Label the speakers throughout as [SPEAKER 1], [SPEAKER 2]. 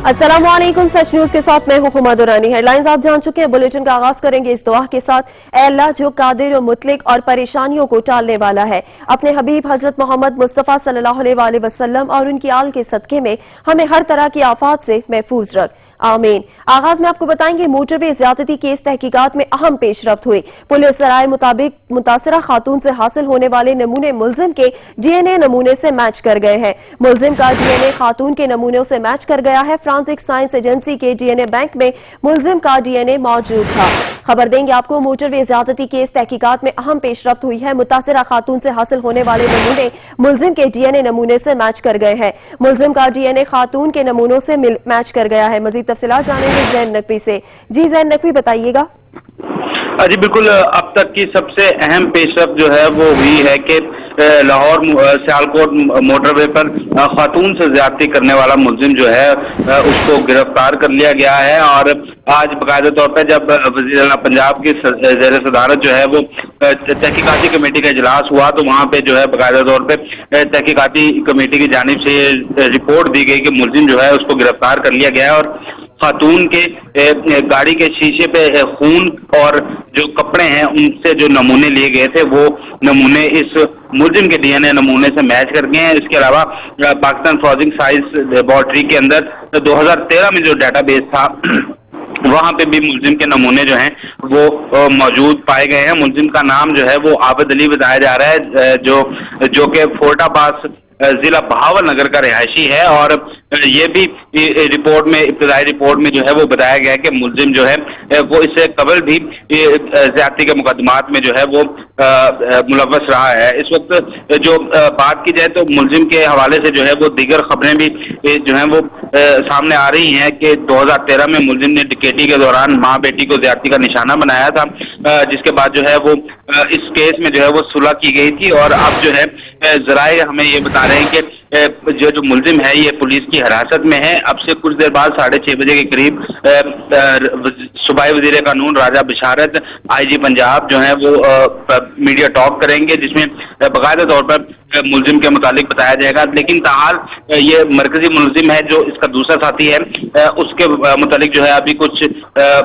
[SPEAKER 1] अस्सलामुअलैकुम। सच न्यूज के साथ मैं हूं हुमा दुरानी। हेडलाइंस आप जान चुके हैं। बुलेटिन का आगाज करेंगे इस दुआ के साथ। ऐ अल्लाह जो कादिर और मुतलिक और परेशानियों को टालने वाला है, अपने हबीब हजरत मोहम्मद मुस्तफा सल्लल्लाहु अलैहि वसल्लम और उनकी आल के सदके में हमें हर तरह की आफात से महफूज रख, आमीन। आगाज में आपको बताएंगे मोटरवे ज्यादती केस तहकीकात में अहम पेशरफ्त हुई। पुलिस राय मुताबिक मुतासरा खातून से हासिल होने वाले नमूने मुलजिम के डीएनए नमूने से मैच कर गए हैं। मुलजिम का डीएनए खातून के नमूनों से मैच कर गया है। फ्रांसिक साइंस एजेंसी के डीएनए बैंक में मुलजिम का डीएनए मौजूद था। खबर देंगे आपको मोटरवे ज्यादती केस तहकीकात में अहम पेशरफ्त हुई है। मुतासरा खातून से हासिल होने वाले नमूने मुलजिम के डीएनए नमूने से मैच कर गए हैं। मुलजिम का डीएनए खातून के नमूनों से मैच कर गया है। मजीद तफसीलात जानेंगे जैन नकवी से। जी जैन नकवी, बताइएगा।
[SPEAKER 2] जी बिल्कुल, अब तक की सबसे अहम पेशरफ्त जो है वो हुई है कि लाहौर सियालकोट मोटरवे पर खातून से ज्यादती करने वाला मुलजिम जो है उसको गिरफ्तार कर लिया गया है। और आज बाकायदा तौर पर जब वज़ीर आला पंजाब की ज़ेर सदारत जो है वो तहकीकाती कमेटी का इजलास हुआ तो वहाँ पे जो है बाकायदा तौर पर तहकीकाती कमेटी की जानिब से रिपोर्ट दी गई कि मुलजिम जो है उसको गिरफ्तार कर लिया गया है। और खातून के गाड़ी के शीशे पे खून और जो कपड़े हैं उनसे जो नमूने लिए गए थे वो नमूने इस मुलजिम के डीएनए नमूने से मैच कर गए हैं। इसके अलावा पाकिस्तान फॉरेंसिक साइंस लेबोरेटरी के अंदर 2013 में जो डाटाबेस था वहाँ पे भी मुलजिम के नमूने जो हैं वो मौजूद पाए गए हैं। मुलजिम का नाम जो है वो आबिद अली बताया जा रहा है, जो कि फोर्टाबास जिला बहावल नगर का रिहायशी है। और ये भी रिपोर्ट में, इब्तदाई रिपोर्ट में जो है वो बताया गया है कि मुलजिम जो है वो इससे कबल भी ज्यादती के मुकदमात में जो है वो मुलव्वस रहा है। इस वक्त जो बात की जाए तो मुलजिम के हवाले से जो है वो दीगर खबरें भी जो है वो सामने आ रही हैं कि 2013 में मुलजिम ने डकैती के दौरान माँ बेटी को ज्यादती का निशाना बनाया था, जिसके बाद जो है वो इस केस में जो है वो सुलह की गई थी। और अब जो है जराए हमें ये बता रहे हैं कि जो मुलजिम है ये पुलिस की हिरासत में है। अब से कुछ देर बाद 6:30 बजे के करीब सूबाई वजीर कानून राजा बिशारत आईजी पंजाब जो है वो मीडिया टॉक करेंगे, जिसमें बाकायदा तौर पर मुलजिम के मुतालिक बताया जाएगा। लेकिन ताहाल ये मरकजी मुलजिम है जो इसका दूसरा साथी है, उसके मुतालिक जो है अभी कुछ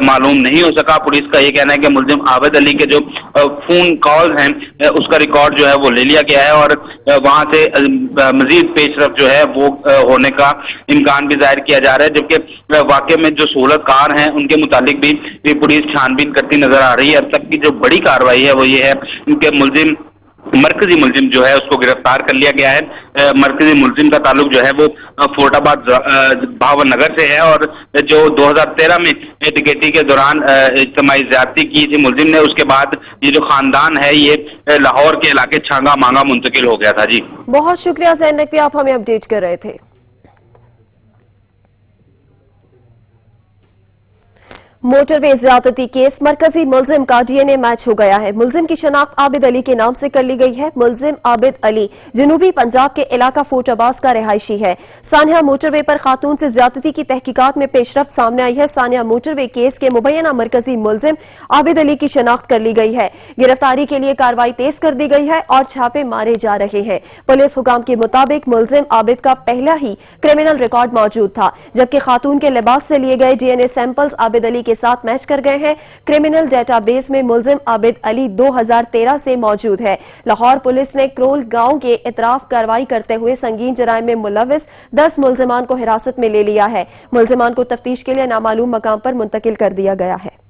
[SPEAKER 2] मालूम नहीं हो सका। पुलिस का ये कहना है कि मुलजिम आबिद अली के जो फोन कॉल हैं उसका रिकॉर्ड जो है वो ले लिया गया है और वहां से मजीद पेशरफ जो है वो होने का इम्कान भी जाहिर किया जा रहा है। जबकि वाकई में जो सहूलतकार हैं उनके मुतालिक भी पुलिस छानबीन करती नजर आ रही है। अब तक की जो बड़ी कार्रवाई है वो ये है कि मरकजी मुलजिम जो है उसको गिरफ्तार कर लिया गया है। मरकजी मुलजिम का ताल्लुक जो है वो फोर्टाबाद भावन नगर से है और जो 2013 में डकैती के दौरान इज्तिमाई ज्यादती की थी मुलजिम ने, उसके बाद ये जो खानदान है ये लाहौर के इलाके छांगा मांगा मुंतकिल हो गया था। जी
[SPEAKER 1] बहुत शुक्रिया जैन नकवी, आप हमें अपडेट कर रहे थे। मोटरवे ज्यादती केस मरकजी मुलजिम का डीएनए मैच हो गया है। मुलजिम की शनाख्त आबिद अली के नाम से कर ली गई है। मुलजिम आबिद अली जनूबी पंजाब के इलाका फोर्टाबास का रिहायशी है। सानिया मोटरवे पर खातून से ज्यादती की तहकीकात में पेशरफ्त सामने आई है। सानिया मोटरवे केस के मुबैना मरकजी मुलजिम आबिद अली की शनाख्त कर ली गई है। गिरफ्तारी के लिए कार्रवाई तेज कर दी गई है और छापे मारे जा रहे हैं। पुलिस हुकाम के मुताबिक मुलजिम आबिद का पहला ही क्रिमिनल रिकॉर्ड मौजूद था, जबकि खातून के लिबास से लिए गए डीएनए सैंपल्स आबिद अली के साथ मैच कर गए हैं। क्रिमिनल डेटाबेस में मुलजिम आबिद अली 2013 से मौजूद है। लाहौर पुलिस ने क्रोल गांव के इतराफ कार्रवाई करते हुए संगीन जराइम में मुलविस 10 मुलजिमान को हिरासत में ले लिया है। मुलजिमान को तफ्तीश के लिए नामालूम मकाम पर मुंतकिल कर दिया गया है।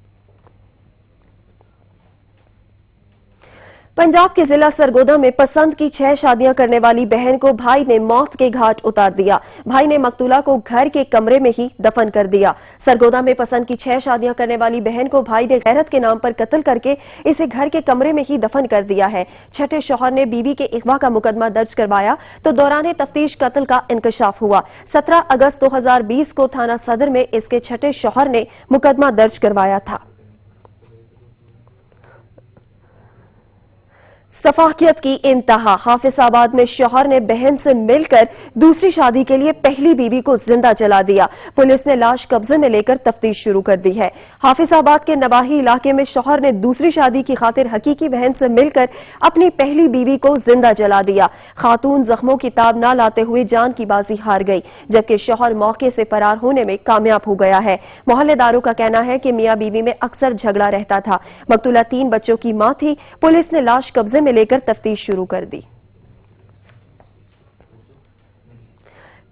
[SPEAKER 1] पंजाब के जिला सरगोदा में पसंद की 6 शादियां करने वाली बहन को भाई ने मौत के घाट उतार दिया। भाई ने मकतूला को घर के कमरे में ही दफन कर दिया। सरगोदा में पसंद की 6 शादियां करने वाली बहन को भाई ने गैरत के नाम पर कत्ल करके इसे घर के कमरे में ही दफन कर दिया है। छठे शौहर ने बीवी के अगवा का मुकदमा दर्ज करवाया तो दौरान तफ्तीश कत्ल का इंकशाफ हुआ। 17 अगस्त 2020 को थाना सदर में इसके छठे शौहर ने मुकदमा दर्ज करवाया था। सफाकियत की इंतहा। हाफिजाबाद में शौहर ने बहन से मिलकर दूसरी शादी के लिए पहली बीवी को जिंदा जला दिया। पुलिस ने लाश कब्जे में लेकर तफ्तीश शुरू कर दी है। हाफिजाबाद के नवाही इलाके में शौहर ने दूसरी शादी की खातिर हकीकी बहन से मिलकर अपनी पहली बीवी को जिंदा जला दिया। खातून जख्मों की ताब न लाते हुए जान की बाजी हार गई, जबकि शौहर मौके से फरार होने में कामयाब हो गया है। मोहल्लेदारों का कहना है कि मियां बीवी में अक्सर झगड़ा रहता था। मकतूला 3 बच्चों की मां थी। पुलिस ने लाश कब्जे में लेकर तफ्तीश शुरू कर दी।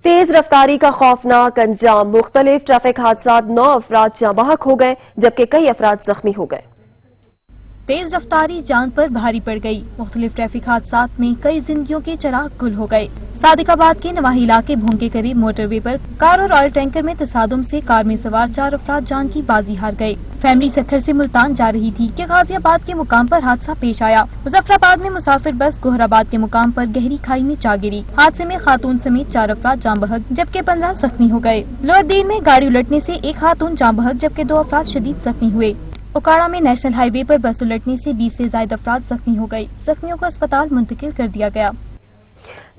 [SPEAKER 1] तेज रफ्तारी का खौफनाक अंजाम। मुख्तलिफ ट्रैफिक हादसात 9 अफराद जाँ बहक हो गए, जबकि कई अफराद जख्मी हो गए।
[SPEAKER 3] तेज रफ्तारी जान पर भारी पड़ गई। मुख्तलिफ ट्रैफिक हादसात में कई जिंदगियों के चिराग गुल हो गए। सादिकाबाद के नवाही इलाके भूंग के करीब मोटरवे पर कार और ऑयल टैंकर में तसादुम से कार में सवार 4 अफराद जान की बाजी हार गए। फैमिली सखर से मुल्तान जा रही थी कि गाजियाबाद के मुकाम पर हादसा पेश आया। मुजफ्फराबाद में मुसाफिर बस गोहराबाद के मुकाम पर गहरी खाई में जा गिरी। हादसे में खातून समेत 4 अफराद जान बहक, जबकि 15 जख्मी हो गए। लोअर दीन में गाड़ी उलटने से एक खातून जान बहक, जबकि 2 अफराद शदीद जख्मी हुए। उकाड़ा में नेशनल हाईवे पर बस उलटने से 20 से ज्यादा अफराद जख्मी हो गए। जख्मियों को अस्पताल मुंतकिल कर दिया गया।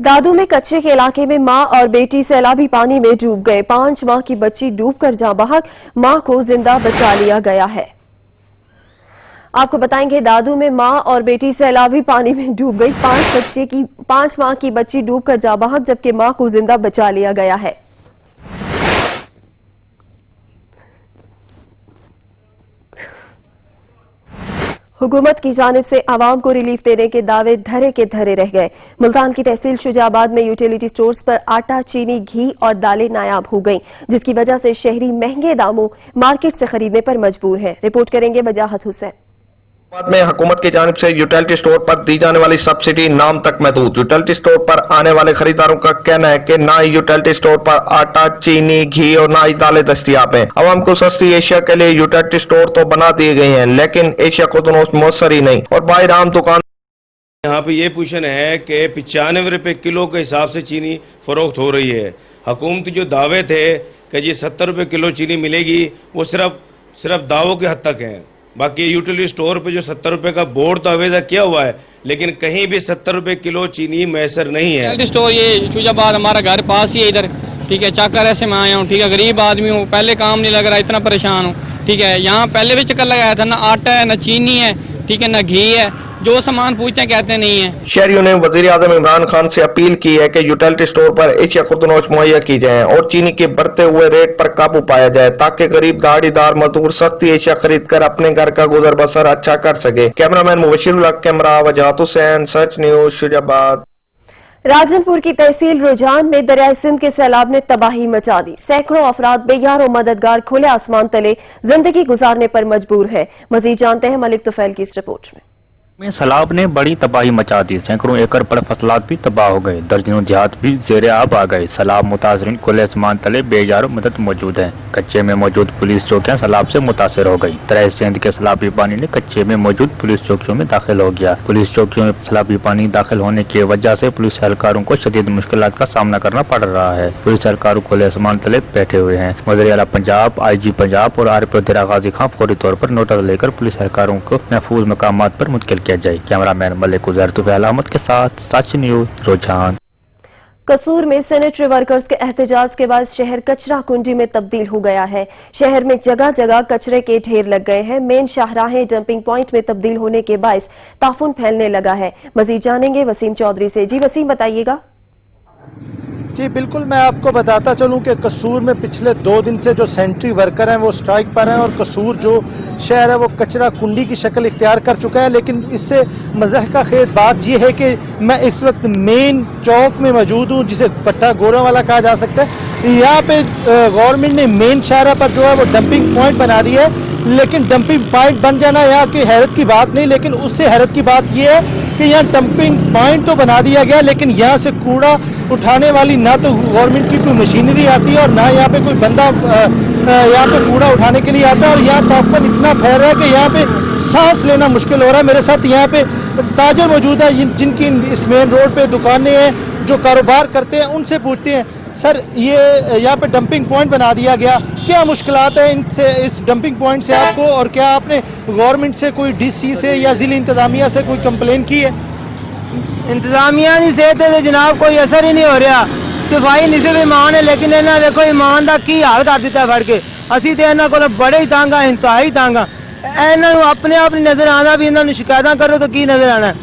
[SPEAKER 1] दादू में कच्चे के इलाके में मां और बेटी सैलाबी पानी में डूब गए। 5 माह की बच्ची डूबकर जाँ बहक, मां को जिंदा बचा लिया गया है। आपको बताएंगे, दादू में मां और बेटी सैलाबी पानी में डूब गई। 5 माह की बच्ची डूबकर जाँ बहक, जबकि मां को जिंदा बचा लिया गया है। हुकूमत की जानिब से आवाम को रिलीफ देने के दावे धरे के धरे रह गए। मुल्तान की तहसील शुजाबाद में यूटिलिटी स्टोर्स पर आटा, चीनी, घी और दालें नायाब हो गईं, जिसकी वजह से शहरी महंगे दामों मार्केट से खरीदने पर मजबूर हैं। रिपोर्ट करेंगे बजाहत हुसैन।
[SPEAKER 4] में हुकूमत की जानिब से यूटिलिटी स्टोर पर दी जाने वाली सब्सिडी नाम तक महदूद। यूटिलिटी स्टोर पर आने वाले खरीदारों का कहना है कि ना ही यूटिलिटी स्टोर पर आटा, चीनी, घी और ना ही दालें दस्तियाब हैं। आवाम को सस्ती एशिया के लिए यूटिलिटी स्टोर तो बना दिए गए हैं, लेकिन एशिया खुद मौसर ही नहीं और बाहर आम दुकान।
[SPEAKER 5] यहाँ पे ये पोजीशन है कि 95 रुपए किलो के हिसाब से चीनी फरोख्त हो रही है। हुकूमती जो दावे थे कि जी 70 रुपए किलो चीनी मिलेगी, वो सिर्फ दावों के हद तक हैं। बाकी यूटिलिटी स्टोर पे जो 70 रुपए का बोर्ड तो अवेजा किया हुआ है, लेकिन कहीं भी 70 रुपए किलो चीनी मैसर नहीं है।
[SPEAKER 6] यूटिलिटी स्टोर ये शुजाबाद हमारा घर पास ही है इधर, ठीक है। चाकर ऐसे मैं आया हूँ, ठीक है। गरीब आदमी हूँ, पहले काम नहीं लग रहा, इतना परेशान हूँ, ठीक है। यहाँ पहले भी चक्कर लगाया था, ना आटा है, ना चीनी है, ठीक है, ना घी है। जो सामान पूछते हैं कहते नहीं है।
[SPEAKER 4] शहरियों ने वजीर आजम इमरान खान से अपील की है कि यूटिलिटी स्टोर पर एशिया खुर्दनोश मुहैया की जाए और चीनी के बढ़ते हुए रेट पर काबू पाया जाए, ताकि गरीब दाढ़ीदार मजदूर सस्ती एशिया खरीद कर अपने घर का गुजर बसर अच्छा कर सके। कैमरामैन मुबशिरुल हक, कैमरा वजाहत हुसैन, सच न्यूज, शुजाबाद।
[SPEAKER 1] राजनपुर की तहसील रुझान में दरियाए सिंध के सैलाब ने तबाही मचा दी। सैकड़ों अफराद बेयार और मददगार खुले आसमान तले जिंदगी गुजारने पर मजबूर है। मजीद जानते हैं मलिक तुफैल की इस रिपोर्ट में।
[SPEAKER 7] सैलाब ने बड़ी तबाही मचा दी। सैकड़ों एकड़ पर फसलात भी तबाह हो गए। दर्जनों देहात भी ज़ेरे आब आ गए। सैलाब मुतासरीन खुले आसमान तले बेजार मदद मौजूद है। कच्चे में मौजूद पुलिस चौकियां सैलाब से मुतासर हो गई। दरियाए सिंध के सैलाबी पानी ने कच्चे में मौजूद पुलिस चौकियों में दाखिल हो गया। पुलिस चौकियों में सैलाबी पानी दाखिल होने की वजह से पुलिस एहलकारों को शदीद मुश्किलात का सामना करना पड़ रहा है। पुलिस एहलकार खुले आसमान तले बैठे हुए हैं। वज़ीर आला पंजाब, IG पंजाब और आरिफ दिरा गाजी खां फौरी तौर पर नोटिस लेकर पुलिस एहलकारों को महफूज मकामात पर मुंतकिल किया जाए। कैमरामैन मलिक तुफैल अहमद के साथ सच न्यूज रुझान।
[SPEAKER 1] कसूर में सैनिटरी वर्कर्स के एहतजाज के बाद शहर कचरा कुंडी में तब्दील हो गया है। शहर में जगह जगह कचरे के ढेर लग गए हैं। मेन शाहराहें डंपिंग पॉइंट में तब्दील होने के बायस ताफुन फैलने लगा है। मजीद जानेंगे वसीम चौधरी से। जी वसीम, बताइएगा।
[SPEAKER 8] जी बिल्कुल, मैं आपको बताता चलूं कि कसूर में पिछले 2 दिन से जो सैनिटरी वर्कर हैं वो स्ट्राइक पर हैं और कसूर जो शहर है वो कचरा कुंडी की शक्ल इख्तियार कर चुका है। लेकिन इससे मज़ह का खेद बात यह है कि मैं इस वक्त मेन चौक में मौजूद हूँ, जिसे पट्टा गोरा वाला कहा जा सकता है। यहाँ पे गवर्नमेंट ने मेन शाहरा पर जो है वो डंपिंग पॉइंट बना दिया है, लेकिन डंपिंग पॉइंट बन जाना यहाँ की हैरत की बात नहीं, लेकिन उससे हैरत की बात यह है कि यहाँ डंपिंग पॉइंट तो बना दिया गया, लेकिन यहाँ से कूड़ा उठाने वाली ना तो गवर्नमेंट की कोई मशीनरी आती है और ना यहाँ पे कोई बंदा यहाँ पे कूड़ा उठाने के लिए आता है। और यहाँ तापमान इतना फैल रहा है कि यहाँ पे सांस लेना मुश्किल हो रहा है। मेरे साथ यहाँ पे ताजर मौजूद है जिनकी इस मेन रोड पे दुकानें हैं, जो कारोबार करते हैं, उनसे पूछते हैं सर ये यहाँ पे डंपिंग पॉइंट बना दिया गया, क्या मुश्किलात है इनसे, इस डंपिंग पॉइंट से आपको, और क्या आपने गवर्नमेंट से कोई DC से या जिला इंतजामिया से कोई कंप्लेन की है?
[SPEAKER 9] इंतजामिया की सेहत ते जनाब कोई असर ही नहीं हो रहा। सफाई निसब ईमान है, लेकिन इन्हें देखो ईमान का की हाल कर दिता फड़ के। असी तो इन्हों को बड़े ही तंग हाँ, इंतहाई तंग हाँ। इन्हों अपने आप नहीं नजर आता भी इन्होंने शिकायत करो तो की नजर आना।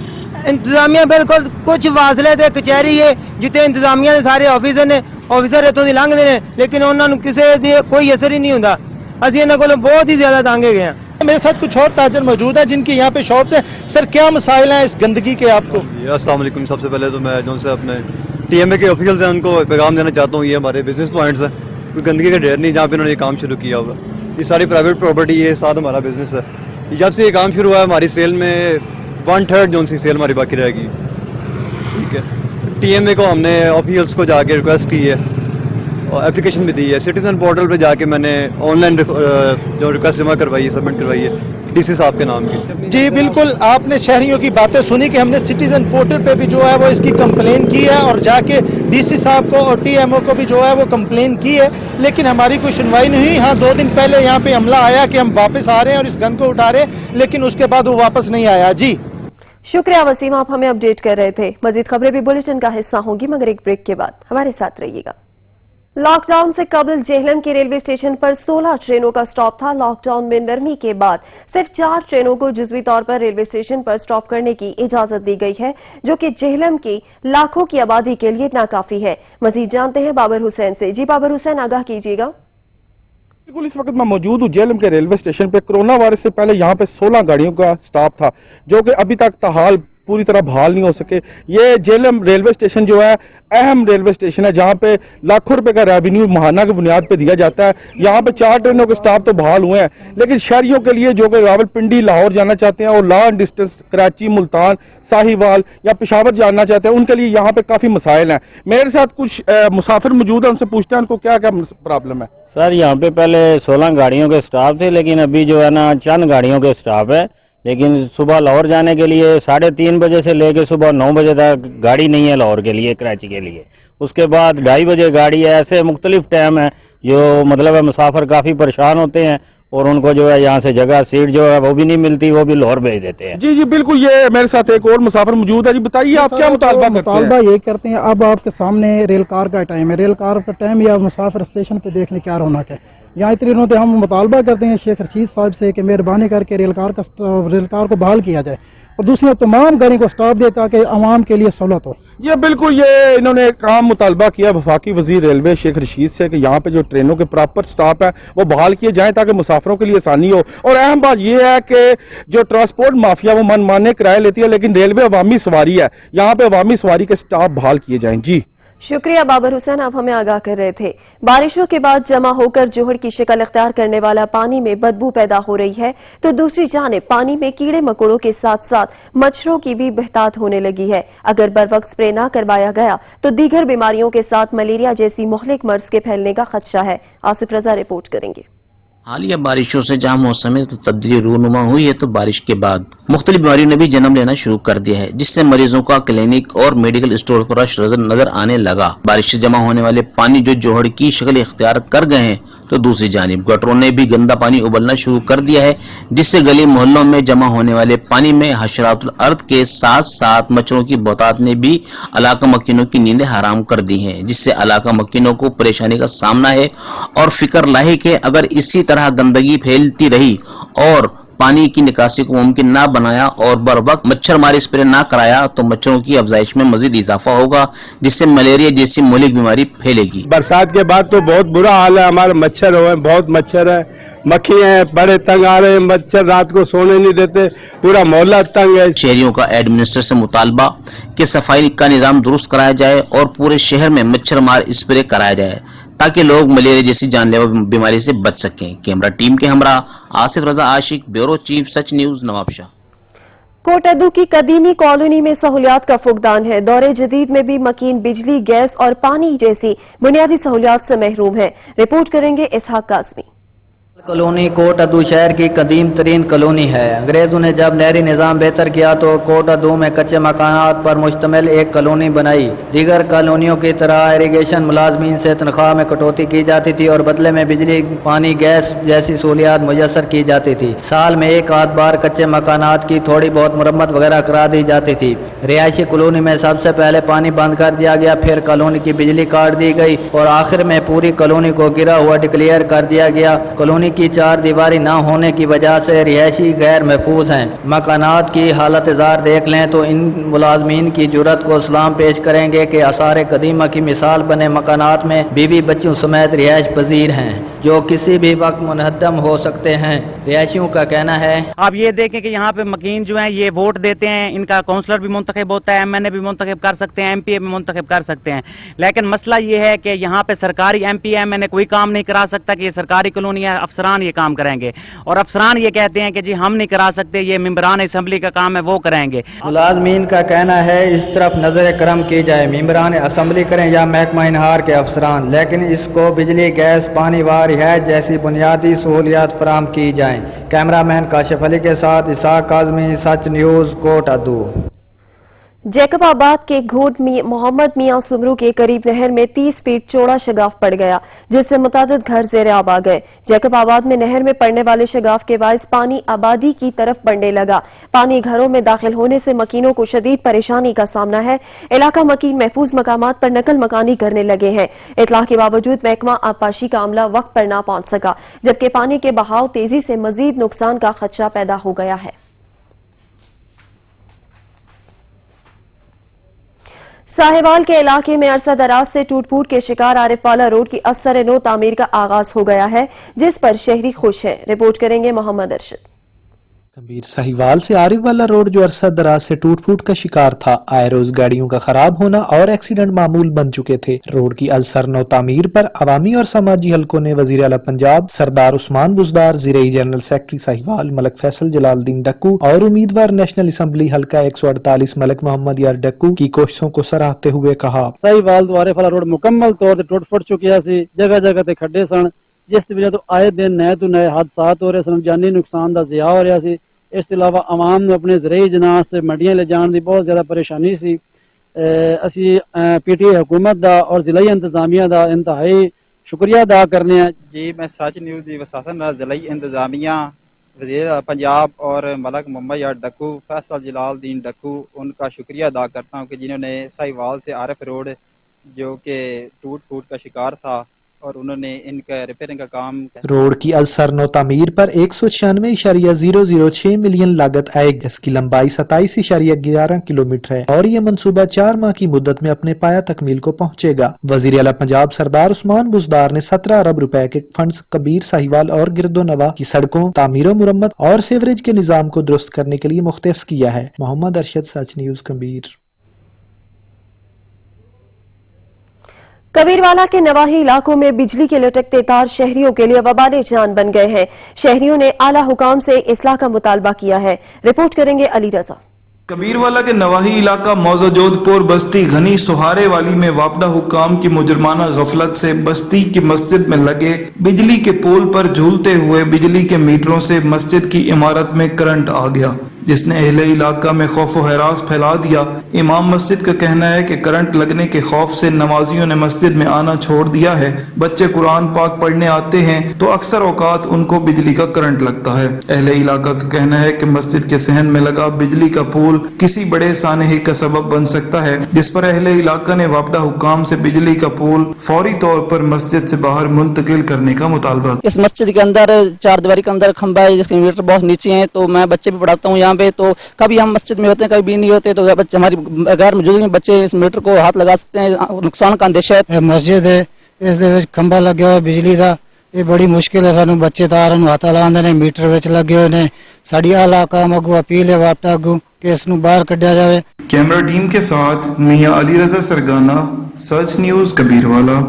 [SPEAKER 9] इंतजामिया बिल्कुल कुछ फासले ते कचहरी है जिते इंतजामिया के सारे ऑफिसर ने, ऑफिसर इतों की लंघते हैं, लेकिन उन्होंने किसी दी कोई असर ही नहीं होता। असी इन्हों को बहुत ही ज्यादा तंग गए हैं।
[SPEAKER 8] मेरे साथ कुछ और ताजर मौजूद है जिनकी यहाँ पे शॉप्स हैं। सर, क्या मसाइल हैं इस गंदगी के आपको?
[SPEAKER 10] अस्सलाम वालेकुम। सबसे पहले तो मैं जो से अपने टीएमए के ऑफिशियल्स हैं उनको पैगाम देना चाहता हूँ, ये हमारे बिजनेस पॉइंट्स हैं, कोई गंदगी का ढेर नहीं जहाँ पे उन्होंने ये काम शुरू किया हुआ। ये सारी प्राइवेट प्रॉपर्टी है, साथ हमारा बिजनेस है। जब से ये काम शुरू हुआ है हमारी सेल में 1/3 जो सी सेल हमारी बाकी रहेगी। ठीक है, टीएमए को हमने ऑफिशियल्स को जाके रिक्वेस्ट की है और एप्लीकेशन भी दी है। सिटीजन पोर्टल पे जाके मैंने ऑनलाइन जो रिक्वेस्ट जमा करवाई है, सबमिट करवाई है डीसी साहब के नाम की।
[SPEAKER 8] जी बिल्कुल, आपने शहरियों की बातें सुनी कि हमने सिटीजन पोर्टल पे भी जो है वो इसकी कंप्लेन की है और जाके डीसी साहब को और टीएमओ को भी जो है वो कंप्लेन की है, लेकिन हमारी कोई सुनवाई नहीं हुई। हाँ, 2 दिन पहले यहाँ पे हमला आया कि हम वापस आ रहे हैं और इस गंद को उठा रहे हैं, लेकिन उसके बाद वो वापस नहीं आया। जी
[SPEAKER 1] शुक्रिया वसीम, आप हमें अपडेट कर रहे थे। मजीद खबरें भी बुलेटिन का हिस्सा होंगी, मगर एक ब्रेक के बाद हमारे साथ रहिएगा। लॉकडाउन से कबल जेहलम के रेलवे स्टेशन पर 16 ट्रेनों का स्टॉप था। लॉकडाउन में नरमी के बाद सिर्फ 4 ट्रेनों को जुज़वी तौर पर रेलवे स्टेशन पर स्टॉप करने की इजाजत दी गई है, जो कि जेहलम की लाखों की आबादी के लिए नाकाफी है। मजीद जानते हैं बाबर हुसैन से। जी बाबर हुसैन, आगाह कीजिएगा।
[SPEAKER 11] बिल्कुल, इस वक्त मैं मौजूद हूँ जेहलम के रेलवे स्टेशन पे। कोरोना वायरस से पहले यहाँ पे 16 गाड़ियों का स्टॉप था, जो कि अभी तक ताहाल पूरी तरह बहाल नहीं हो सके। ये जेहलम रेलवे स्टेशन जो है अहम रेलवे स्टेशन है, जहाँ पे लाखों रुपए का रेवेन्यू माहाना की बुनियाद पे दिया जाता है। यहाँ पे 4 ट्रेनों के स्टॉप तो बहाल हुए हैं, लेकिन शहरियों के लिए जो कि रावलपिंडी लाहौर जाना चाहते हैं और लॉन्ग डिस्टेंस कराची, मुल्तान, साहिवाल या पेशावर जाना चाहते हैं, उनके लिए यहाँ पे काफी मसाइल हैं। मेरे साथ कुछ मुसाफिर मौजूद हैं, उनसे पूछते हैं उनको क्या क्या प्रॉब्लम है।
[SPEAKER 12] सर, यहाँ पे पहले 16 गाड़ियों के स्टॉप थे, लेकिन अभी जो है ना चंद गाड़ियों के स्टॉप है। लेकिन सुबह लाहौर जाने के लिए 3:30 बजे से लेकर सुबह 9 बजे तक गाड़ी नहीं है लाहौर के लिए, कराची के लिए। उसके बाद 2:30 बजे गाड़ी है। ऐसे मुख्तलिफ टाइम है, जो मतलब है मुसाफिर काफ़ी परेशान होते हैं और उनको जो है यहाँ से जगह सीट जो है वो भी नहीं मिलती, वो भी लाहौर भेज देते हैं।
[SPEAKER 11] जी जी बिल्कुल, ये मेरे साथ एक और मुसाफिर मौजूद है। जी बताइए, आप क्या मुतालबा करते हैं?
[SPEAKER 13] मुतालबा ये करते हैं, अब आपके सामने रेल कार का टाइम है, रेल कार का टाइम या मुसाफिर स्टेशन पे देखने क्या रौनक है। यहाँ इतनी दिनों से हम मुतालबा करते हैं शेख रशीद साहब से कि मेहरबानी करके रेल कार को बहाल किया जाए और दूसरी तमाम गाड़ियों को स्टॉप दे ताकि आवाम के लिए सहूलत हो।
[SPEAKER 11] ये बिल्कुल, ये इन्होंने एक काम मुतालबा किया वफाकी वजीर रेलवे शेख रशीद से कि यहाँ पे जो ट्रेनों के प्रॉपर स्टॉप है वो बहाल किए जाएं ताकि मुसाफिरों के लिए आसानी हो। और अहम बात ये है कि जो ट्रांसपोर्ट माफिया वो मनमाने किराए लेती है, लेकिन रेलवे अवामी सवारी है, यहाँ पे अवामी सवारी के स्टॉप बहाल किए जाएं। जी
[SPEAKER 1] शुक्रिया बाबर हुसैन, आप हमें आगाह कर रहे थे। बारिशों के बाद जमा होकर जोहड़ की शक्ल अख्तियार करने वाला पानी में बदबू पैदा हो रही है, तो दूसरी जानिब पानी में कीड़े मकोड़ों के साथ साथ मच्छरों की भी बहतात होने लगी है। अगर बर वक्त स्प्रे न करवाया गया तो दीगर बीमारियों के साथ मलेरिया जैसी मुहलिक मर्ज के फैलने का खदशा है। आसिफ रजा रिपोर्ट करेंगे।
[SPEAKER 14] हालिया बारिशों से जहां मौसम में तब्दीली रूनुमा हुई है, तो बारिश के बाद मुख्तलिफ बीमारियों ने भी जन्म लेना शुरू कर दिया है, जिससे मरीजों का क्लिनिक और मेडिकल स्टोर पर रश नजर आने लगा। बारिश से जमा होने वाले पानी जो जोहड़ की शक्ल इख्तियार कर गए हैं, तो दूसरी जानिब गटरों ने भी गंदा पानी उबलना शुरू कर दिया है, जिससे गली मोहल्लों में जमा होने वाले पानी में हशरातुल अर्द के साथ साथ मच्छरों की बहुतात ने भी इलाका मक्खियों की नींदें हराम कर दी हैं, जिससे इलाका मक्खियों को परेशानी का सामना है। और फिक्र लाहिक है, अगर इसी तरह गंदगी फैलती रही और पानी की निकासी को मुमकिन ना बनाया और बर वक्त मच्छर मारी स्प्रे ना कराया, तो मच्छरों की अफजाइश में मजीद इजाफा होगा, जिससे मलेरिया जैसी मौलिक बीमारी फैलेगी।
[SPEAKER 15] बरसात के बाद तो बहुत बुरा हाल है, हमारे मच्छर हो, बहुत मच्छर है, मक्खी है, बड़े तंग आ रहे हैं, मच्छर रात को सोने नहीं देते, पूरा मोहल्ला तंग है।
[SPEAKER 14] शहरियों का एडमिनिस्ट्रेटर से मुतालबा कि सफाई का निजाम दुरुस्त कराया जाए और पूरे शहर में मच्छर मार स्प्रे कराया जाए, ताकि लोग मलेरिया जैसी जानलेवा बीमारी से बच सकें। कैमरा टीम के हमरा आसिफ रजा आशिक, ब्यूरो चीफ, सच न्यूज, नवाबशाह।
[SPEAKER 1] कोटअदू की कदीमी कॉलोनी में सहूलियात का फुकदान है। दौरे जदीद में भी मकीन बिजली, गैस और पानी जैसी बुनियादी सहूलियात से महरूम है। रिपोर्ट करेंगे इसहाक काज़मी।
[SPEAKER 16] कॉलोनी कोट अदू शहर की कदीम तरीन कॉलोनी है। अंग्रेज़ों ने जब नहरी निज़ाम बेहतर किया तो कोट अदू में कच्चे मकानात पर मुश्तमिल एक कॉलोनी बनाई। दीगर कॉलोनियों की तरह इरिगेशन मुलाजमीन से तनख्वाह में कटौती की जाती थी और बदले में बिजली, पानी, गैस जैसी सहूलियात मुयसर की जाती थी। साल में एक आध बार कच्चे मकानात की थोड़ी बहुत मुरम्मत वगैरह करा दी जाती थी। रिहायशी कॉलोनी में सबसे पहले पानी बंद कर दिया गया, फिर कॉलोनी की बिजली काट दी गई और आखिर में पूरी कॉलोनी को गिरा हुआ डिक्लेयर कर दिया गया। कॉलोनी की चार दीवारी न होने की वजह से रिहायशी गैर महफूज हैं। मकानात की हालत जार देख लें तो इन मुलाजमीन की जुर्रत को सलाम पेश करेंगे कि आसार कदीमा की मिसाल बने मकानात में बीवी बच्चों समेत रिहायश पजीर हैं जो किसी भी वक्त मुनहदम हो सकते हैं। रिहायशियों का कहना है,
[SPEAKER 17] आप ये देखें कि यहाँ पे मकीन जो हैं ये वोट देते हैं, इनका काउंसलर भी मुंतखब होता है, MNA भी मुंतखब कर सकते हैं, MPA भी मुंतखब कर सकते हैं, लेकिन मसला ये है कि यहाँ पे सरकारी MPA MNA कोई काम नहीं करा सकता कि ये सरकारी कॉलोनी है, अफसरान ये काम करेंगे और अफसरान ये कहते हैं कि जी हम नहीं करा सकते, ये मेंबरान असम्बली का काम है वो करेंगे।
[SPEAKER 16] मुलाजमीन का कहना है इस तरफ नजर करम की जाए, मेंबरान असम्बली करें या महकमा इनहार के अफसरान, लेकिन इसको बिजली, गैस, पानी व रिहायश जैसी बुनियादी सहूलियात फराहम की जाएं। कैमरामैन काशिफ अली के साथ इसाक काज़मी, सच न्यूज़, कोट अदू।
[SPEAKER 1] जैकबाबाद के घोट मोहम्मद मियां सुमरू के करीब नहर में 30 फीट चौड़ा शगाफ पड़ गया, जिससे मुतादिद घर ज़ेर आब आ गए। जैकबाबाद में नहर में पड़ने वाले शगाफ के बायस पानी आबादी की तरफ बढ़ने लगा। पानी घरों में दाखिल होने से मकीनों को शदीद परेशानी का सामना है। इलाका मकीन महफूज मकामात पर नकल मकानी करने लगे हैं। इतला के बावजूद महकमा आबपाशी का अमला वक्त पर ना पहुंच सका, जबकि पानी के बहाव तेजी से मजीद नुकसान का खदशा पैदा हो गया है। साहिवाल के इलाके में अरसा दराज से टूट फूट के शिकार आरिफवाला रोड की असर नो तामीर का आगाज हो गया है, जिस पर शहरी खुश है। रिपोर्ट करेंगे मोहम्मद अरशद।
[SPEAKER 18] कबीर साहिवाल से आरिफ वाला रोड जो अरसा दराज से टूट फूट का शिकार था, आए रोज गाड़ियों का खराब होना और एक्सीडेंट मामूल बन चुके थे। रोड की असर नो तामीर पर अवामी और समाजी हलकों ने वजीर आला पंजाब सरदार उस्मान बुज़दार, ज़िरई जनरल सेक्रेटरी साहिवाल मलक फैसल जलालुद्दीन डक्कू और उम्मीदवार नेशनल असम्बली हल्का 148 मलक मोहम्मद यार डक्कू की कोशिशों को सराहते हुए कहा,
[SPEAKER 19] साहिवाल तो आरिफ वाला रोड मुकम्मल तौर पर टूट फुट चुकिया सी, जगह जगह ते खड्डे सन, जिस वजह तो आए दिन नए तो नए हादसात हो रहे सन, जानी नुकसान का ज़िया हो रहा सी। इस तो इलावा आवाम ने अपने ज़रिए जनाज से मंडियां ले जाने की बहुत ज़्यादा परेशानी सी। असी PTI हुकूमत का और ज़िलाई इंतजामिया का इंतहाई शुक्रिया अदा करने हैं।
[SPEAKER 20] जी मैं सच न्यूज़ की वसातन ज़िलाई इंतजामिया, वज़ीर पंजाब और मलक मोहम्मद यार डक्कू, फैसल जलालुद्दीन डक्कू, उनका शुक्रिया अदा करता हूँ कि जिन्होंने साहिवाल से आरिफ रोड जो कि टूट फूट का शिकार था और उन्होंने इनका रिपेयरिंग का काम।
[SPEAKER 18] रोड की असर नो तामीर पर 196.006 मिलियन लागत आएगी। इसकी लंबाई 27.11 किलोमीटर है और ये मंसूबा 4 माह की मुद्दत में अपने पाया तकमील को पहुंचेगा। वजीर आला पंजाब सरदार उस्मान बुज़दार ने 17 अरब रुपए के फंड्स कबीर साहिवाल और गिरदोनवा की सड़कों, तामीर मुरम्मत और सीवरेज के निजाम को दुरुस्त करने के लिए मुख्तस किया है। मोहम्मद अरशद, सच न्यूज़, कबीर।
[SPEAKER 1] कबीरवाला के नवाही इलाकों में बिजली के लटकते तार शहरियों के लिए वबाले जान बन गए हैं। शहरियों ने आला हुकाम से इस्लाह का मुतालबा किया है। रिपोर्ट करेंगे अली रजा।
[SPEAKER 21] कबीरवाला के नवाही इलाका मौजा जोधपुर बस्ती घनी सुहारे वाली में वापदा हुकाम की मुजरमाना गफलत से बस्ती की मस्जिद में लगे बिजली के पोल पर झूलते हुए बिजली के मीटरों से मस्जिद की इमारत में करंट आ गया, जिसने अहले इलाका में खौफ व हरास फैला दिया। इमाम मस्जिद का कहना है कि करंट लगने के खौफ से नमाजियों ने मस्जिद में आना छोड़ दिया है। बच्चे कुरान पाक पढ़ने आते हैं तो अक्सर औकात उनको बिजली का करंट लगता है। अहले इलाका का कहना है कि मस्जिद के सहन में लगा बिजली का पोल किसी बड़े सानहे का सबब बन सकता है, जिस पर अहले इलाका ने वापदा हुकाम से बिजली का पोल फौरी तौर पर मस्जिद से बाहर मुंतकिल करने का मुतालबा।
[SPEAKER 22] इस मस्जिद के अंदर 4 दीवारी के अंदर खंबा है जिसके मीटर बहुत नीचे है, तो मैं बच्चे भी पढ़ाता हूँ यहाँ पे, तो कभी हम मस्जिद में होते हैं कभी नहीं होते, तो बच्चे हमारी गैर मौजूदगी में बच्चे इस मीटर को हाथ लगा सकते हैं, नुकसान का अंदेशा है।
[SPEAKER 23] मस्जिद है, इस खंबा लगे हुआ बिजली का, ये बड़ी मुश्किल है सानू बच्चे तार हाथ लाने ने मीटर विच लगे हुए ने। साडी आला काम अगू अपील है वापटा अगू कि इसनू बाहर कढ़िया जाए।
[SPEAKER 21] कैमरा टीम के साथ मियां अली रजा सरगाना, सच न्यूज़, कबीरवाला।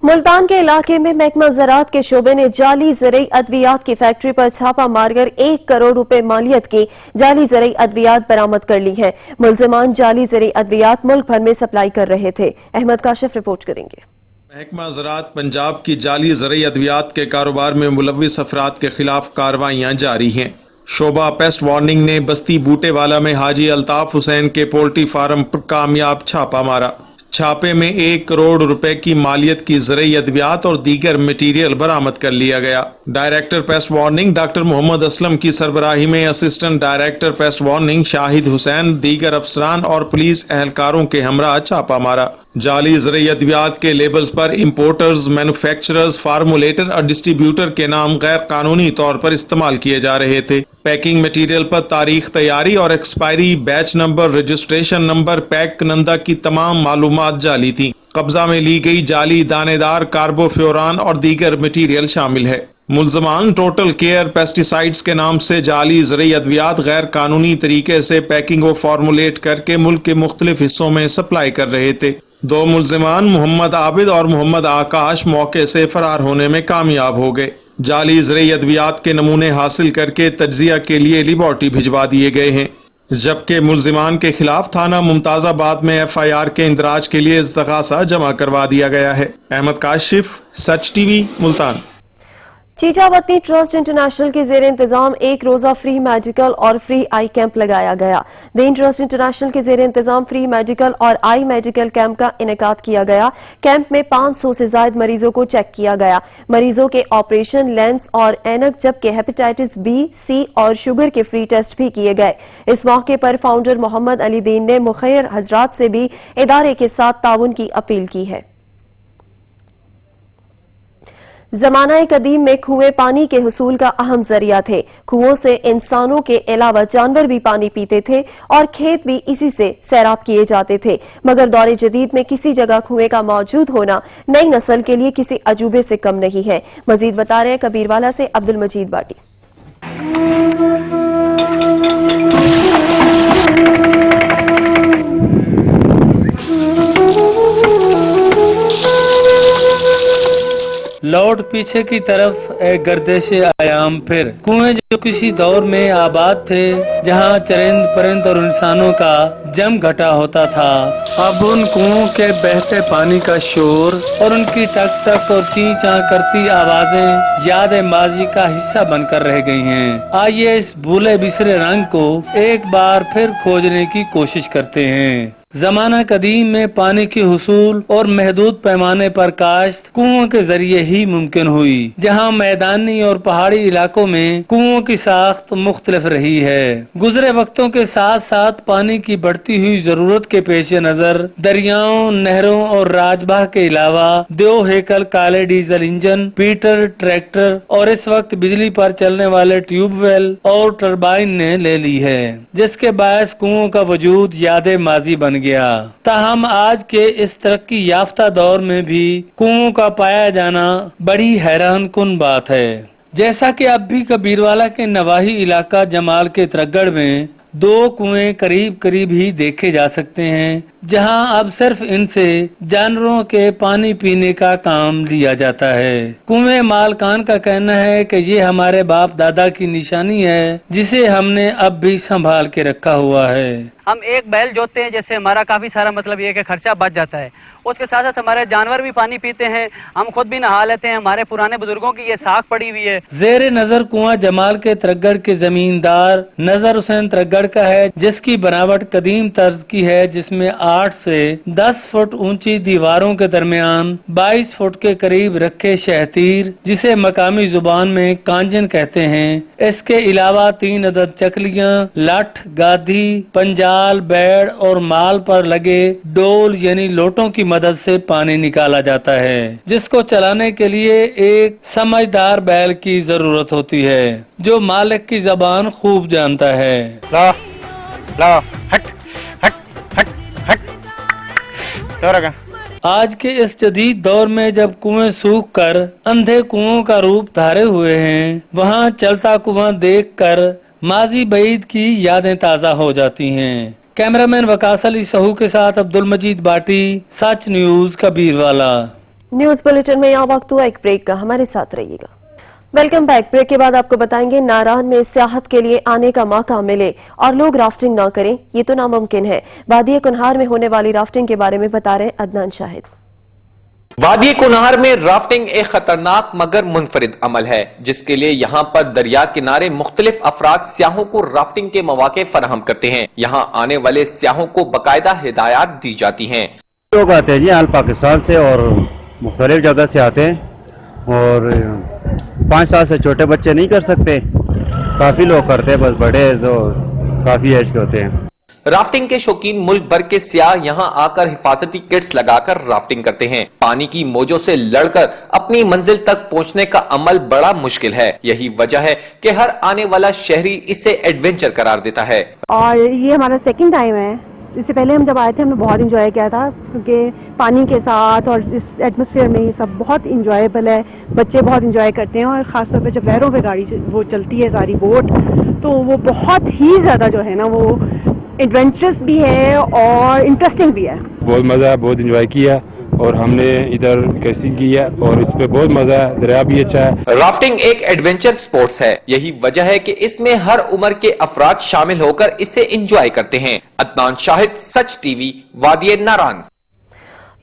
[SPEAKER 1] मुल्तान के इलाके में महकमा ज़राअत के शोबे ने जाली ज़रई अद्वियात की फैक्ट्री पर छापा मारकर 1 करोड़ रुपए मालियत की जाली ज़रई अद्वियात बरामद कर ली है। मुलजिमान जाली ज़रई अद्वियात मुल्क भर में सप्लाई कर रहे थे। अहमद काशिफ रिपोर्ट करेंगे।
[SPEAKER 2] محکمہ زراعت پنجاب کی جعلی زرعی ادویات کے کاروبار میں ملوث افراد کے خلاف کارروائیاں جاری ہیں۔ شعبہ پیسٹ وارننگ نے بستی بوٹے والا میں حاجی الطاف حسین کے پولٹری فارم پر کامیاب چھاپہ مارا۔ چھاپے میں 1 کروڑ روپے کی مالیت کی زرعی ادویات اور دیگر مٹیریل برآمد کر لیا گیا۔ ڈائریکٹر پیسٹ وارننگ ڈاکٹر محمد اسلم کی سربراہی میں اسسٹنٹ ڈائریکٹر پیسٹ وارننگ شاہد حسین، دیگر افسران اور پولیس اہلکاروں کے ہمراہ چھاپہ مارا۔ جعلی زرعی ادویات کے لیبلز پر امپورٹرز، مینوفیکچررز، فارمولیٹر اور ڈسٹریبیوٹر کے نام غیر قانونی طور پر استعمال کیے جا رہے تھے۔ پیکنگ مٹیریل پر تاریخ تیاری اور ایکسپائری، بیچ نمبر، رجسٹریشن نمبر، پیک کنندہ کی تمام معلومات جعلی تھیں۔ قبضہ میں لی گئی جعلی دانے دار کاربوفیوران اور دیگر مٹیریل شامل ہے۔ ملزمان ٹوٹل کیئر پیسٹی سائیڈز کے نام سے جعلی زرعی ادویات غیر قانونی طریقے سے پیکنگ و فارمولیٹ کر کے ملک کے مختلف حصوں میں سپلائی کر رہے تھے۔ 2 ملزمان محمد عابد اور محمد آکاش موقع سے فرار ہونے میں کامیاب ہو گئے۔ جعلی زرعی ادویات کے نمونے حاصل کر کے تجزیہ کے لیے لیبارٹری بھجوا دیے گئے ہیں، جبکہ ملزمان کے خلاف تھانہ ممتاز آباد میں FIR کے اندراج کے لیے استغاثہ جمع کروا دیا گیا ہے۔ Ahmad Kashif, Sach TV, Multan.
[SPEAKER 1] Chichawatni trust international کے زیر انتظام 1 روزہ فری میڈیکل اور فری آئی کیمپ لگایا گیا۔ دین ٹرسٹ انٹرنیشنل کے زیر انتظام فری میڈیکل اور آئی میڈیکل کیمپ کا انعقاد کیا گیا۔ کیمپ میں 500 سے زائد مریضوں کو چیک کیا گیا۔ مریضوں کے آپریشن، لینس اور اینک، جبکہ ہیپیٹائٹس B، C اور شوگر کے فری ٹیسٹ بھی کیے گئے۔ اس موقع پر فاؤنڈر محمد علی دین نے مخیر حضرات سے بھی ادارے کے ساتھ تعاون کی اپیل کی ہے۔ زمانہ قدیم میں کنویں پانی کے حصول کا اہم ذریعہ تھے۔ کنووں سے انسانوں کے علاوہ جانور بھی پانی پیتے تھے اور کھیت بھی اسی سے سیراب کیے جاتے تھے، مگر دور جدید میں کسی جگہ کنویں کا موجود ہونا نئی نسل کے لیے کسی عجوبے سے کم نہیں ہے۔ مزید بتا رہے ہیں کبیروالا سے عبد المجید باٹی۔
[SPEAKER 3] لوٹ پیچھے کی طرف ایک گردش ایام پھر کنویں جو کسی دور میں آباد تھے، جہاں چرند پرند اور انسانوں کا جم گھٹا ہوتا تھا، اب ان کنووں کے بہتے پانی کا شور اور ان کی ٹک ٹک اور چیں چاں کرتی آوازیں یاد ماضی کا حصہ بن کر رہ گئی ہیں۔ آئیے اس بھولے بسرے رنگ کو ایک بار پھر کھوجنے کی کوشش کرتے ہیں۔ زمانہ قدیم میں پانی کی حصول اور محدود پیمانے پر کاشت کنووں کے ذریعے ہی ممکن ہوئی، جہاں میدانی اور پہاڑی علاقوں میں کنووں کی ساخت مختلف رہی ہے۔ گزرے وقتوں کے ساتھ ساتھ پانی کی بڑھتی ہوئی ضرورت کے پیش نظر دریاؤں، نہروں اور راج باہ کے علاوہ دیو ہیکل کالے ڈیزل انجن، پیٹر، ٹریکٹر اور اس وقت بجلی پر چلنے والے ٹیوب ویل اور ٹربائن نے لے لی ہے، جس کے باعث کنووں کا وجود یاد ماضی بن گیا۔ تاہم آج کے اس ترقی یافتہ دور میں بھی کنووں کا پایا جانا بڑی حیران کن بات ہے۔ جیسا کہ اب بھی کبیروالا کے نواحی علاقہ جمال کے ترگڑ میں 2 کنویں قریب ہی دیکھے جا سکتے ہیں، جہاں اب صرف ان سے جانوروں کے پانی پینے کا کام لیا جاتا ہے۔ کنویں مالکان کا کہنا ہے کہ یہ ہمارے باپ دادا کی نشانی ہے، جسے ہم نے اب بھی سنبھال کے رکھا ہوا ہے۔
[SPEAKER 5] ہم ایک بیل جوتے ہیں، جیسے ہمارا کافی سارا مطلب یہ ہے کہ خرچہ بچ جاتا ہے، اس کے ساتھ ساتھ ہمارے جانور بھی پانی پیتے ہیں، ہم خود بھی نہا لیتے ہیں، ہمارے پرانے بزرگوں کی یہ ساکھ پڑی ہوئی ہے۔
[SPEAKER 3] زیر نظر کنواں جمال کے ترگڑ کے زمیندار نظر حسین ترگڑ کا ہے، جس کی بناوٹ قدیم طرز کی ہے، جس میں 8 سے 10 فٹ اونچی دیواروں کے درمیان 22 فٹ کے قریب رکھے شہتیر، جسے مقامی زبان میں کانجن کہتے ہیں۔ اس کے علاوہ 3 عدد چکلیاں، لٹھ، گادھی، پنجال، بیڑ اور مال پر لگے ڈول یعنی لوٹوں کی مدد سے پانی نکالا جاتا ہے، جس کو چلانے کے لیے ایک سمجھدار بیل کی ضرورت ہوتی ہے، جو مالک کی زبان خوب جانتا ہے۔ لا لا ہٹ ہٹ ہٹ ہٹ۔ آج کے اس جدید دور میں جب کنویں سوکھ کر اندھے کنووں کا روپ دھارے ہوئے ہیں، وہاں چلتا کنواں دیکھ کر ماضی بعید کی یادیں تازہ ہو جاتی ہیں۔ کیمرامین وقاص علی سہو کے ساتھ عبد المجید باٹی، سچ نیوز، کبیروالا۔
[SPEAKER 1] نیوز بلیٹن میں یہاں وقت ہوا ایک بریک کا، ہمارے ساتھ رہیے گا۔ Welcome back. بریک کے بعد آپ کو بتائیں گے ناران میں سیاحت کے لیے آنے کا موقع ملے اور لوگ رافٹنگ نہ کریں، یہ تو ناممکن ہے۔ وادی کنہار میں ہونے والی رافٹنگ کے بارے میں بتا رہے عدنان شاہد۔
[SPEAKER 4] وادی کنہار میں رافٹنگ ایک خطرناک مگر منفرد عمل ہے، جس کے لیے یہاں پر دریا کنارے مختلف افراد سیاحوں کو رافٹنگ کے مواقع فراہم کرتے ہیں۔ یہاں آنے والے سیاحوں کو باقاعدہ ہدایات دی جاتی ہیں۔
[SPEAKER 6] لوگ آتے ہیں جی آل پاکستان سے اور مختلف جگہ سے آتے ہیں، اور 5 سال سے چھوٹے بچے نہیں کر سکتے، کافی لوگ کرتے ہیں، بس بڑے جو کافی ایج کے ہوتے ہیں۔
[SPEAKER 4] رافٹنگ کے شوقین ملک بھر کے سیاح یہاں آ کر حفاظتی کٹس لگا کر رافٹنگ کرتے ہیں۔ پانی کی موجوں سے لڑ کر اپنی منزل تک پہنچنے کا عمل بڑا مشکل ہے، یہی وجہ ہے کہ ہر آنے والا شہری اسے ایڈونچر قرار دیتا ہے۔
[SPEAKER 7] اور یہ ہمارا سیکنڈ ٹائم ہے، اس سے پہلے ہم جب آئے تھے ہم نے بہت انجوائے کیا تھا، کیونکہ پانی کے ساتھ اور اس ایٹماسفیئر میں یہ سب بہت انجوائیبل ہے، بچے بہت انجوائے کرتے ہیں، اور خاص طور پہ جب لہروں پہ گاڑی وہ چلتی ہے ساری بوٹ، تو وہ بہت ہی زیادہ جو ہے نا وہ ایڈونچرس بھی ہے اور انٹرسٹنگ بھی ہے۔
[SPEAKER 15] بہت مزہ ہے، بہت انجوائے کیا، اور ہم نے ادھر کیسنگ کی ہے اور اس پہ بہت مزہ ہے، دریا بھی اچھا ہے۔
[SPEAKER 4] رافٹنگ ایک ایڈونچر سپورٹس ہے، یہی وجہ ہے کہ اس میں ہر عمر کے افراد شامل ہو کر اسے انجوائے کرتے ہیں۔ عدنان شاہد، سچ ٹی وی، وادی ناران۔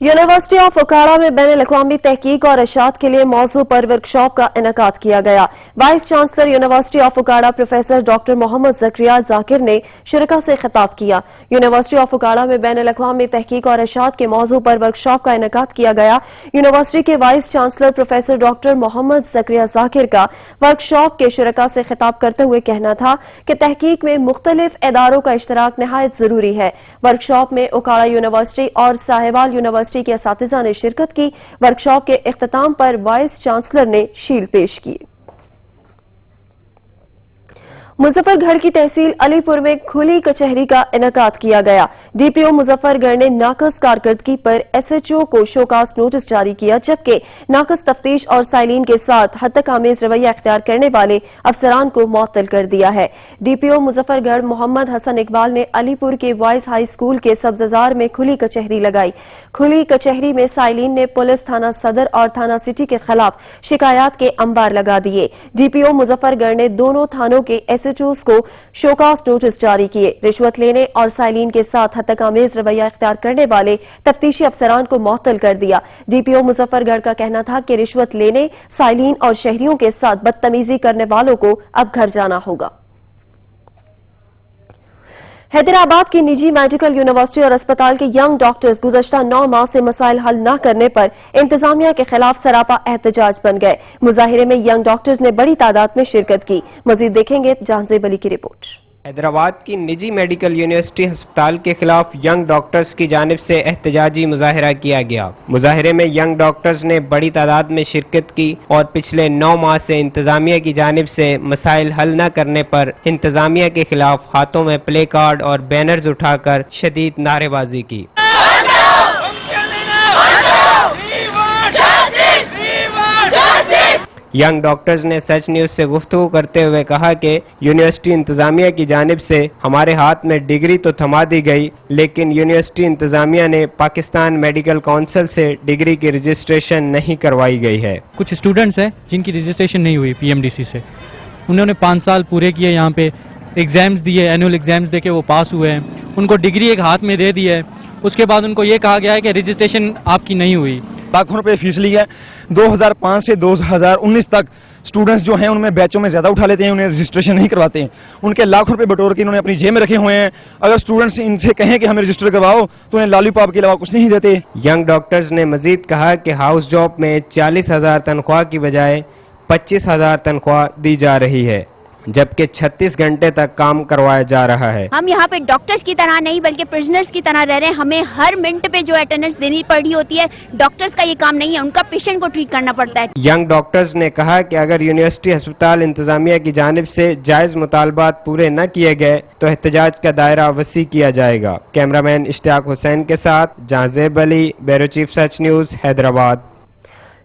[SPEAKER 1] یونیورسٹی آف اوکاڑا میں بین الاقوامی تحقیق اور اشاعت کے لیے موضوع پر ورکشاپ کا انعقاد کیا گیا۔ Vice chancellor university of Okara professor doctor Muhammad Zakariya Zakir نے شرکاء سے خطاب کیا۔ یونیورسٹی آف اوکاڑا میں بین الاقوامی تحقیق اور اشاعت کے موضوع پر ورکشاپ کا انعقاد کیا گیا۔ یونیورسٹی کے vice chancellor professor doctor Muhammad Zakariya ذاکر کا ورکشاپ کے شرکاء سے خطاب کرتے ہوئے کہنا تھا کہ تحقیق میں مختلف اداروں کا اشتراک نہایت ضروری ہے۔ ورکشاپ میں اوکاڑا یونیورسٹی اور ساہیوال یونیورسٹی کے اساتذہ نے شرکت کی۔ ورکشاپ کے اختتام پر وائس چانسلر نے شیلڈ پیش کی۔ مظفر گڑھ کی تحصیل علی پور میں کھلی کچہری کا انعقاد کیا گیا۔ ڈی پی او مظفر گڑھ نے ناقص کارکردگی پر ایس ایچ او کو شوکاز نوٹس جاری کیا، جبکہ ناقص تفتیش اور سائلین کے ساتھ حد تک آمیز رویہ اختیار کرنے والے افسران کو معطل کر دیا ہے۔ ڈی پی او مظفر گڑھ محمد حسن اقبال نے علی پور کے وائس ہائی اسکول کے سبززار میں کھلی کچہری لگائی۔ کھلی کچہری میں سائلین نے پولیس تھانہ صدر اور تھانہ سٹی کے خلاف شکایات کے انبار لگا دیے۔ ڈی پی او مظفر گڑھ نے دونوں تھانوں کے ایس ایچ اوز کو شوکاز نوٹس جاری کیے۔ رشوت لینے اور سائلین کے ساتھ حد تک آمیز رویہ اختیار کرنے والے تفتیشی افسران کو معطل کر دیا۔ ڈی پی او مظفر گڑھ کا کہنا تھا کہ رشوت لینے، سائلین اور شہریوں کے ساتھ بدتمیزی کرنے والوں کو اب گھر جانا ہوگا۔ حیدرآباد کی نجی میڈیکل یونیورسٹی اور اسپتال کے ینگ ڈاکٹرز گزشتہ 9 ماہ سے مسائل حل نہ کرنے پر انتظامیہ کے خلاف سراپا احتجاج بن گئے۔ مظاہرے میں ینگ ڈاکٹرز نے بڑی تعداد میں شرکت کی۔ مزید دیکھیں گے جہانزیب علی کی رپورٹ۔
[SPEAKER 24] حیدرآباد کی نجی میڈیکل یونیورسٹی ہسپتال کے خلاف ینگ ڈاکٹرز کی جانب سے احتجاجی مظاہرہ کیا گیا۔ مظاہرے میں ینگ ڈاکٹرز نے بڑی تعداد میں شرکت کی اور پچھلے 9 ماہ سے انتظامیہ کی جانب سے مسائل حل نہ کرنے پر انتظامیہ کے خلاف ہاتھوں میں پلے کارڈ اور بینرز اٹھا کر شدید نعرے بازی کی۔ ینگ ڈاکٹرز نے سچ نیوز سے گفتگو کرتے ہوئے کہا کہ یونیورسٹی انتظامیہ کی جانب سے ہمارے ہاتھ میں ڈگری تو تھما دی گئی، لیکن یونیورسٹی انتظامیہ نے پاکستان میڈیکل کونسل سے ڈگری کی رجسٹریشن نہیں کروائی گئی ہے۔
[SPEAKER 25] کچھ اسٹوڈنٹس ہیں جن کی رجسٹریشن نہیں ہوئی پی ایم ڈی سی سے، انہوں نے 5 سال پورے کیے، یہاں پہ ایگزامز دیے، اینول ایگزامز دے کے وہ پاس ہوئے ہیں، ان کو ڈگری ایک ہاتھ میں دے دی ہے، اس کے بعد ان کو یہ کہا گیا ہے کہ رجسٹریشن آپ کی نہیں ہوئی۔
[SPEAKER 26] لاکھوں روپے فیس لی ہے، 2005 سے 2019 تک سٹوڈنٹس جو ہیں ان میں بیچوں میں زیادہ اٹھا لیتے ہیں، انہیں رجسٹریشن نہیں کرواتے ہیں، ان کے لاکھوں روپے بٹور کے انہوں نے اپنی جیب میں رکھے ہوئے ہیں۔ اگر سٹوڈنٹس ان سے کہیں کہ ہمیں رجسٹر کرواؤ تو انہیں لالی پاپ کے علاوہ کچھ نہیں دیتے۔
[SPEAKER 24] ینگ ڈاکٹرز نے مزید کہا کہ ہاؤس جاب میں 40,000 تنخواہ کی بجائے 25,000 تنخواہ دی جا رہی ہے، جبکہ 36 گھنٹے تک کام کروایا جا رہا ہے۔
[SPEAKER 27] ہم یہاں پہ ڈاکٹرز کی طرح نہیں بلکہ پرزنرز کی طرح رہ رہے ہیں، ہمیں ہر منٹ پہ جو اٹینڈنس دینی پڑ رہی ہوتی ہے۔ ڈاکٹرز کا یہ کام نہیں ہے، ان کا پیشنٹ کو ٹریٹ کرنا پڑتا ہے۔
[SPEAKER 24] ینگ ڈاکٹرز نے کہا کہ اگر یونیورسٹی ہسپتال انتظامیہ کی جانب سے جائز مطالبات پورے نہ کیے گئے تو احتجاج کا دائرہ وسیع کیا جائے گا۔ کیمرامین اشتیاق حسین کے ساتھ جہانزیب علی، بیورو چیف سچ نیوز، حیدرآباد۔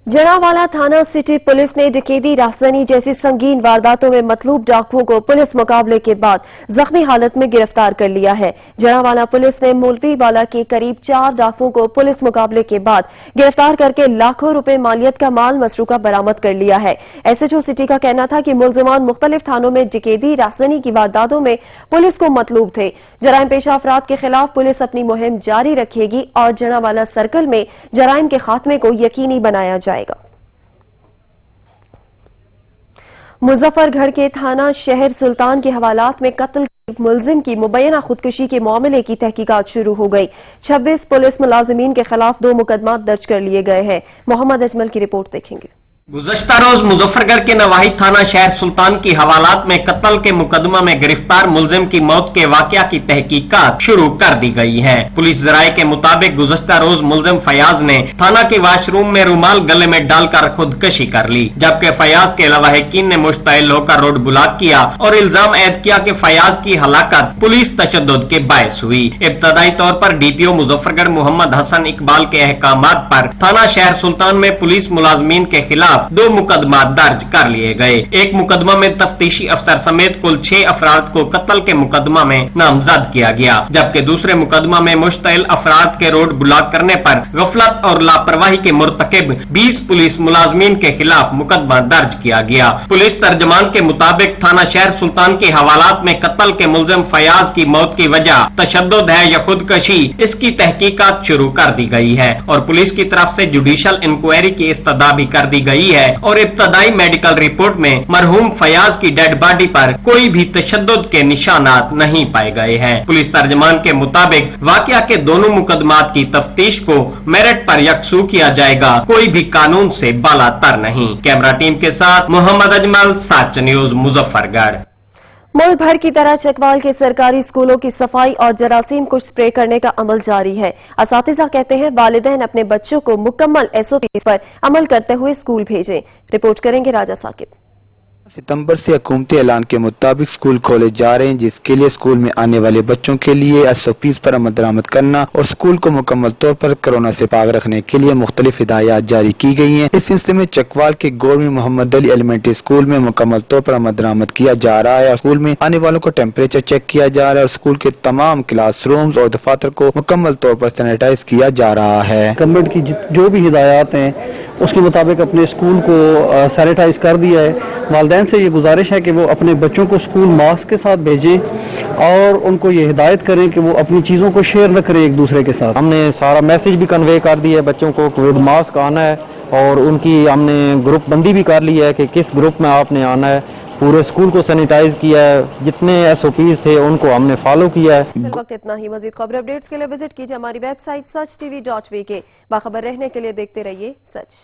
[SPEAKER 1] जड़ावाला थाना सिटी पुलिस ने डकैती, राहज़नी जैसी संगीन वारदातों में मतलूब डाकुओं को पुलिस मुकाबले के बाद जख्मी हालत में गिरफ्तार कर लिया है। जड़ावाला पुलिस ने मौलवीवाला के करीब 4 डाकुओं को पुलिस मुकाबले के बाद गिरफ्तार करके लाखों रुपए मालियत का माल मसरूका बरामद कर लिया है। SHO सिटी का कहना था कि मुलजिमान मुख्तलिफ थानों में डकैती, राहज़नी की वारदातों में पुलिस को मतलूब थे। जराइम पेशा अफराद के खिलाफ पुलिस अपनी मुहिम जारी रखेगी और जड़ावाला सर्कल में जराइम के खात्मे को यकीनी बनाया जाएगा। मुजफ्फरगढ़ के थाना शहर सुल्तान के हवालात में कत्ल के मुलजिम की मुबैना खुदकुशी के मामले की तहकीकात शुरू हो गई। 26 पुलिस मुलाजिमीन के खिलाफ 2 मुकदमा दर्ज कर लिए गए हैं। मोहम्मद अजमल की रिपोर्ट देखेंगे।
[SPEAKER 8] गुज़श्ता रोज मुजफ्फरगढ़ के नवाही थाना शहर सुल्तान की हवालात में कत्ल के मुकदमा में गिरफ्तार मुलजिम की मौत के वाकया की तहकीकात शुरू कर दी गई है। पुलिस जराये के मुताबिक गुज़श्ता रोज मुलजिम फयाज ने थाना के वाशरूम में रुमाल गले में डालकर खुदकशी कर ली, जबकि फयाज के लवाहिकीन ने मुश्तइल होकर रोड ब्लॉक किया और इल्जाम ऐद किया कि फयाज की हलाकत पुलिस तशद्दुद के बायस हुई। इब्तदाई तौर पर DPO मुजफ्फरगढ़ मोहम्मद हसन इकबाल के अहकामात पर थाना शहर सुल्तान में पुलिस मुलाजमीन के खिलाफ 2 मुकदमा दर्ज कर लिए गए। एक मुकदमा में तफ्तीशी अफसर समेत कुल 6 अफराद को कत्ल के मुकदमा में नामजद किया गया, जबकि दूसरे मुकदमा में मुश्तइल अफराद के रोड ब्लॉक करने पर गफलत और लापरवाही के मुर्तकिब 20 पुलिस मुलाजमीन के खिलाफ मुकदमा दर्ज किया गया। पुलिस तर्जमान के मुताबिक थाना शहर सुल्तान के हवालात में कत्ल के मुलजिम फयाज की मौत की वजह तशद्दुद है या खुदकशी, इसकी तहकीकात शुरू कर दी गई है और पुलिस की तरफ से जुडिशल इंक्वायरी की इस्तदा भी कर दी गई है और इब्तदाई मेडिकल रिपोर्ट में मरहूम फयाज की डेड बॉडी पर कोई भी तशद्दुद के निशानात नहीं पाए गए हैं। पुलिस तर्जमान के मुताबिक वाकया के दोनों मुकदमात की तफ्तीश को मेरिट पर यकसू किया जाएगा, कोई भी कानून से बालातर नहीं। कैमरा टीम के साथ मोहम्मद अजमल, सच न्यूज, मुजफ्फरगढ़।
[SPEAKER 1] मुल्क भर की तरह चकवाल के सरकारी स्कूलों की सफाई और जरासीम कुछ स्प्रे करने का अमल जारी है। असातिज़ा कहते हैं वालिदैन अपने बच्चों को मुकम्मल SOPs पर अमल करते हुए स्कूल भेजें। रिपोर्ट करेंगे राजा साकिब।
[SPEAKER 9] सितंबर से हुकूमती ऐलान के मुताबिक स्कूल खोले जा रहे हैं, जिसके लिए स्कूल में आने वाले बच्चों के लिए SOPs पर अमल दरामद करना और स्कूल को मुकम्मल तौर पर कोरोना से पाक रखने के लिए मुख्तलिफ हिदायत जारी की गई हैं। इस सिलसिले में चकवाल के गौरवी मोहम्मद अली एलिमेंट्री स्कूल में मुकम्मल तौर पर अमल दरामद किया जा रहा है और स्कूल में आने वालों को टेम्परेचर चेक किया जा रहा है और स्कूल के तमाम क्लास रूम्स और दफातर को मुकम्मल तौर पर सैनिटाइज किया जा रहा है।
[SPEAKER 19] गवर्नमेंट की जो भी हिदायत हैं उसके मुताबिक अपने स्कूल को सैनिटाइज कर दिया है। वालिदैन से ये गुजारिश है कि वो अपने बच्चों को स्कूल मास्क के साथ भेजें और उनको ये हिदायत करें कि वो अपनी चीज़ों को शेयर न करें एक दूसरे के साथ।
[SPEAKER 6] हमने सारा मैसेज भी कन्वे कर दिया है बच्चों को विद मास्क आना है और उनकी हमने ग्रुप बंदी भी कर ली है कि किस ग्रुप में आपने आना है। पूरे स्कूल को सैनिटाइज किया है, जितने SOPs थे उनको हमने फॉलो किया है।
[SPEAKER 1] इस वक्त इतना ही। मजीद खबर अपडेट्स के लिए विजिट कीजिए हमारी वेबसाइट sach.tv.vk। बाखबर रहने के लिए देखते रहिए सच।